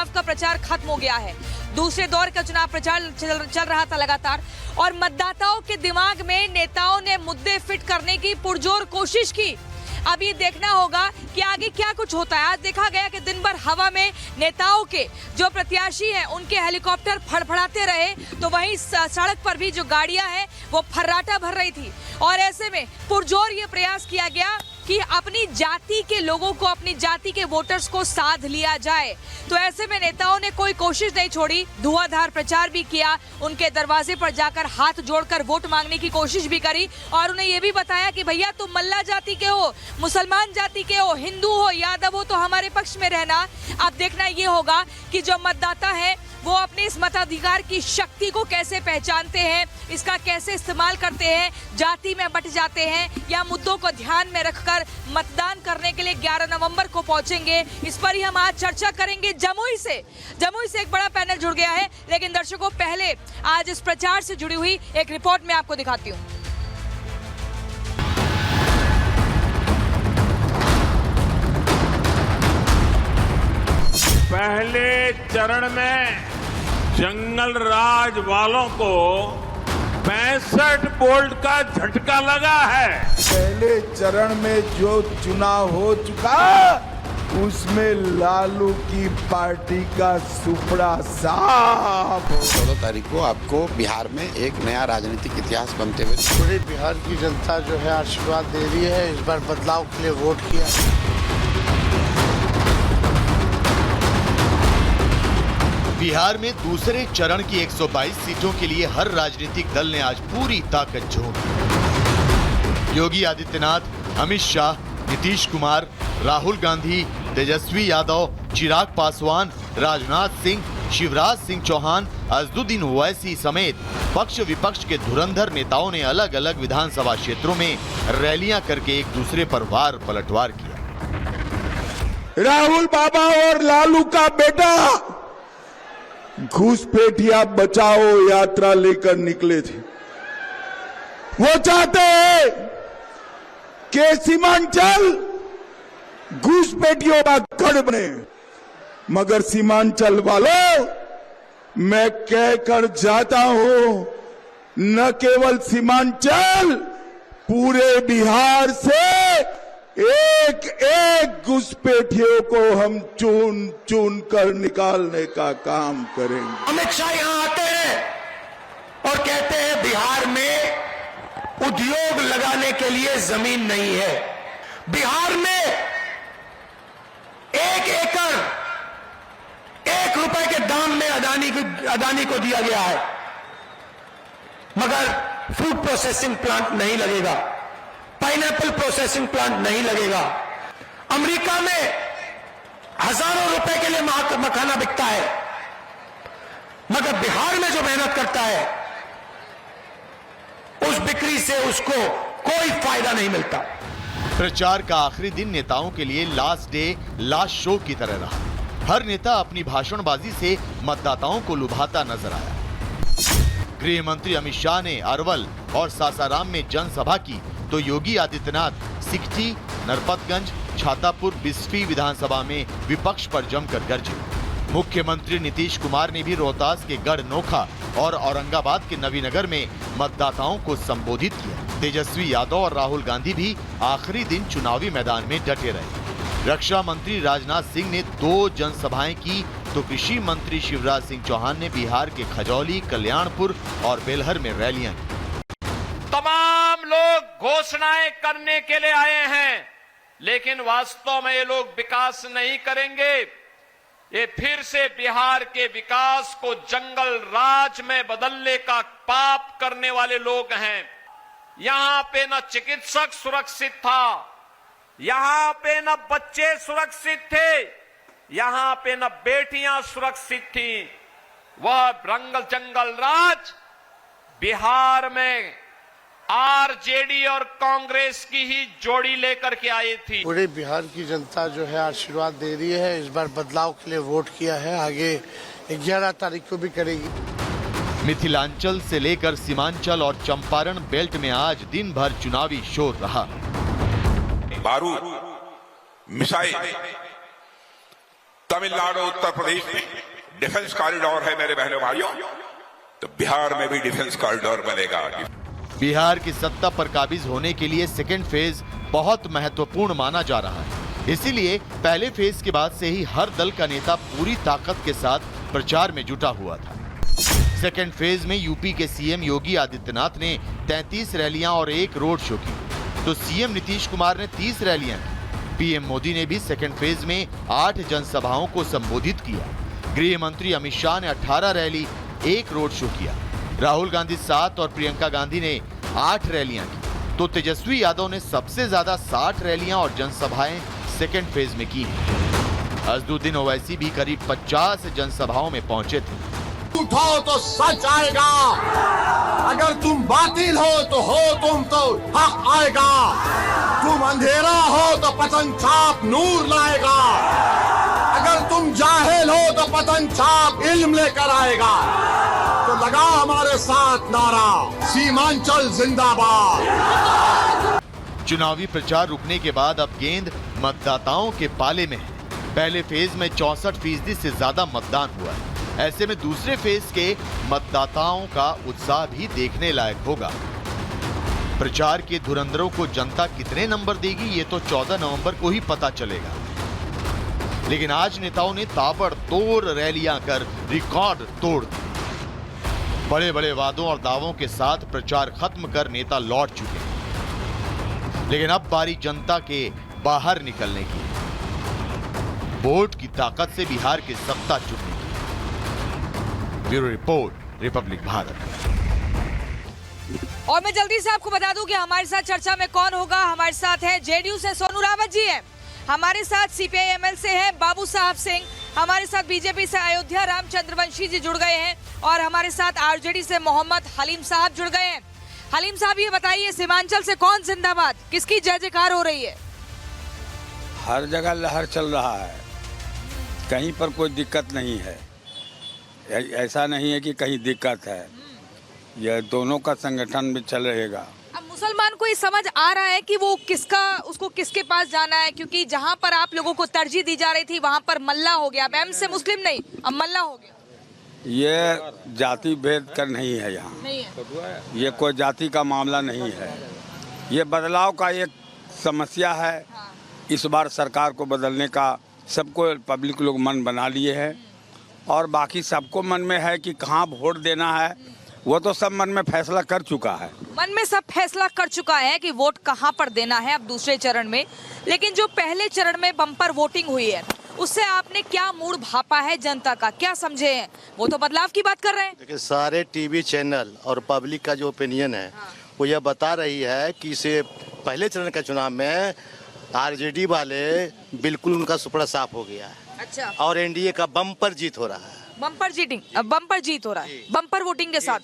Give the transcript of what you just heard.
चुनाव का प्रचार खत्म हो गया है। दूसरे दौर का चुनाव प्रचार चल रहा था लगातार और मतदाताओं के दिमाग में नेताओं ने मुद्दे फिट करने की पुरजोर कोशिश की। अब ये देखना होगा कि आगे क्या कुछ होता है। आज देखा गया कि दिन भर हवा में नेताओं के जो प्रत्याशी हैं उनके हेलीकॉप्टर फड़फड़ाते रहे, तो वहीं सड़क पर भी जो गाड़ियां हैं वो फर्राटा भर रही थी। और ऐसे में पुरजोर ये प्रयास किया गया कि अपनी जाति के लोगों को, अपनी जाति के वोटर्स को साध लिया जाए। तो ऐसे में नेताओं ने कोई कोशिश नहीं छोड़ी, धुआंधार प्रचार भी किया, उनके दरवाजे पर जाकर हाथ जोड़कर वोट मांगने की कोशिश भी करी और उन्हें यह भी बताया कि भैया तुम मल्ला जाति के हो, मुसलमान जाति के हो, हिंदू हो, यादव हो, तो हमारे पक्ष में रहना। अब देखना ये होगा कि जो मतदाता है वो अपने इस मताधिकार की शक्ति को कैसे पहचानते हैं, इसका कैसे इस्तेमाल करते हैं, जाति में बट जाते हैं या मुद्दों को ध्यान में रखकर मतदान करने के लिए 11 नवंबर को पहुंचेंगे। इस पर ही हम आज चर्चा करेंगे। जमुई से एक बड़ा पैनल जुड़ गया है, लेकिन दर्शकों पहले आज इस प्रचार से जुड़ी हुई एक रिपोर्ट मैं आपको दिखाती हूँ। पहले चरण में जंगल राज वालों को 65 वोल्ट का झटका लगा है। पहले चरण में जो चुनाव हो चुका उसमें लालू की पार्टी का सुपड़ा साफ। 14 तारीख को आपको बिहार में एक नया राजनीतिक इतिहास बनते हुए पूरे बिहार की जनता जो है आशीर्वाद दे रही है। इस बार बदलाव के लिए वोट किया। बिहार में दूसरे चरण की 122 सीटों के लिए हर राजनीतिक दल ने आज पूरी ताकत झोंकी। योगी आदित्यनाथ, अमित शाह, नीतीश कुमार, राहुल गांधी, तेजस्वी यादव, चिराग पासवान, राजनाथ सिंह, शिवराज सिंह चौहान, असदुद्दीन ओवैसी समेत पक्ष विपक्ष के धुरंधर नेताओं ने अलग अलग विधानसभा क्षेत्रों में रैलियां करके एक दूसरे पर वार पलटवार किया। राहुल बाबा और लालू का बेटा घुसपैठिया बचाओ यात्रा लेकर निकले थे। वो चाहते हैं कि सीमांचल घुसपैठियों का गढ़ बने, मगर सीमांचल वालों, मैं कहकर जाता हूं, न केवल सीमांचल, पूरे बिहार से एक एक घुसपैठियों को हम चुन चुन कर निकालने का काम करेंगे। अमित शाह यहां आते हैं और कहते हैं बिहार में उद्योग लगाने के लिए जमीन नहीं है। बिहार में 1 एकड़ 1 रुपए के दाम में अदानी को दिया गया है, मगर फूड प्रोसेसिंग प्लांट नहीं लगेगा, पाइनएप्पल प्रोसेसिंग प्लांट नहीं लगेगा। अमेरिका में हजारों रुपए के लिए मखाना बिकता है, मगर बिहार में जो मेहनत करता है उस बिक्री से उसको कोई फायदा नहीं मिलता। प्रचार का आखिरी दिन नेताओं के लिए लास्ट डे लास्ट शो की तरह रहा। हर नेता अपनी भाषणबाजी से मतदाताओं को लुभाता नजर आया। गृह मंत्री अमित शाह ने अरवल और सासाराम में जनसभा की, तो योगी आदित्यनाथ सिकटी, नरपतगंज, छातापुर, बिस्फी विधानसभा में विपक्ष पर जमकर गरजे। मुख्यमंत्री नीतीश कुमार ने भी रोहतास के गढ़ नोखा और औरंगाबाद के नवीनगर में मतदाताओं को संबोधित किया। तेजस्वी यादव और राहुल गांधी भी आखिरी दिन चुनावी मैदान में डटे रहे। रक्षा मंत्री राजनाथ सिंह ने 2 जनसभाएं की, तो कृषि मंत्री शिवराज सिंह चौहान ने बिहार के खजौली, कल्याणपुर और बेलहर में रैलियां की। तमाम लोग घोषणाएं करने के लिए आए हैं, लेकिन वास्तव में ये लोग विकास नहीं करेंगे। ये फिर से बिहार के विकास को जंगल राज में बदलने का पाप करने वाले लोग हैं। यहां पे न चिकित्सक सुरक्षित था, यहां पे न बच्चे सुरक्षित थे, यहां पे न बेटियां सुरक्षित थी। वह जंगल राज बिहार में आरजेडी और कांग्रेस की ही जोड़ी लेकर के आई थी। पूरे बिहार की जनता जो है आशीर्वाद दे रही है। इस बार बदलाव के लिए वोट किया है, आगे 11 तारीख को भी करेगी। मिथिलांचल से लेकर सीमांचल और चंपारण बेल्ट में आज दिन भर चुनावी शोर रहा। बारूद, मिसाइल, तमिलनाडु उत्तर प्रदेश में डिफेंस कॉरिडोर है मेरे बहनों भाइयों, तो बिहार में भी डिफेंस कॉरिडोर बनेगा। बिहार की सत्ता पर काबिज होने के लिए सेकेंड फेज बहुत महत्वपूर्ण माना जा रहा है। इसीलिए पहले फेज के बाद से ही हर दल का नेता पूरी ताकत के साथ प्रचार में जुटा हुआ था। सेकेंड फेज में यूपी के सीएम योगी आदित्यनाथ ने 33 रैलियां और 1 रोड शो की, तो सीएम नीतीश कुमार ने 30 रैलियां की। पीएम मोदी ने भी सेकेंड फेज में 8 जनसभाओं को संबोधित किया। गृह मंत्री अमित शाह ने 18 रैली 1 रोड शो किया। राहुल गांधी 7 और प्रियंका गांधी ने 8 रैलियां की, तो तेजस्वी यादव ने सबसे ज्यादा 60 रैलियां और जनसभाएं सेकेंड फेज में की हैं। असदुद्दीन ओवैसी भी करीब 50 जनसभाओं में पहुंचे थे। उठाओ तो सच आएगा, अगर तुम बातिल हो तुम तो हक आएगा, तुम अंधेरा हो तो पतन छाप नूर लाएगा, अगर तुम जाहिल हो तो पतन छाप इल्म लेकर आएगा। तो लगा हमारे साथ नारा, सीमांचल जिंदाबाद। चुनावी प्रचार रुकने के बाद अब गेंद मतदाताओं के पाले में है। पहले फेज में 64% से ज्यादा मतदान हुआ है। ऐसे में दूसरे फेज के मतदाताओं का उत्साह भी देखने लायक होगा। प्रचार के धुरंधरों को जनता कितने नंबर देगी ये तो 14 नवंबर को ही पता चलेगा। लेकिन आज नेताओं ने ताबड़तोड़ रैलियां कर रिकॉर्ड तोड़ दिए। बड़े बड़े वादों और दावों के साथ प्रचार खत्म कर नेता लौट चुके हैं। लेकिन अब बारी जनता के बाहर निकलने की, वोट की ताकत से बिहार की सत्ता चुनने की। Bureau report, Republic Bharat. और मैं जल्दी से आपको बता दूं कि हमारे साथ चर्चा में कौन होगा। हमारे साथ है जेडीयू से सोनू रावत जी हैं, हमारे साथ सीपीआई-एमएल से है बाबू साहब सिंह, हमारे साथ बीजेपी से अयोध्या राम चंद्रवंशी जी जुड़ गए हैं और हमारे साथ आरजेडी से मोहम्मद हलीम साहब जुड़ गए हैं। हलीम साहब ये बताइए, सीमांचल से कौन जिंदाबाद, किसकी जय जयकार हो रही है? हर जगह लहर चल रहा है, कहीं पर कोई दिक्कत नहीं है। ऐसा नहीं है कि कहीं दिक्कत है, यह दोनों का संगठन भी चल रहेगा। अब मुसलमान को ये समझ आ रहा है कि वो उसको किसके पास जाना है, क्योंकि जहां पर आप लोगों को तरजीह दी जा रही थी वहां पर मल्ला हो गया। अब एम से मुस्लिम नहीं, अब मल्ला हो गया। ये जाति भेद कर नहीं है, यहाँ नहीं है, ये कोई जाति का मामला नहीं है। ये बदलाव का एक समस्या है। इस बार सरकार को बदलने का सबको पब्लिक लोग मन बना लिए हैं और बाकी सबको मन में है कि कहाँ वोट देना है, वो तो सब मन में फैसला कर चुका है। मन में सब फैसला कर चुका है कि वोट कहाँ पर देना है अब दूसरे चरण में। लेकिन जो पहले चरण में बम्पर वोटिंग हुई है उससे आपने क्या मूड भापा है जनता का, क्या समझे हैं? वो तो बदलाव की बात कर रहे हैं। देखिए, सारे टीवी चैनल और पब्लिक का जो ओपिनियन है वो यह बता रही है कि इसे पहले चरण के चुनाव में आरजेडी वाले बिल्कुल उनका सुपड़ा साफ हो गया है। अच्छा। और एनडीए का बम्पर जीत हो रहा है। बम्पर जीटिंग, बम्पर जीत हो रहा है, बम्पर वोटिंग के साथ।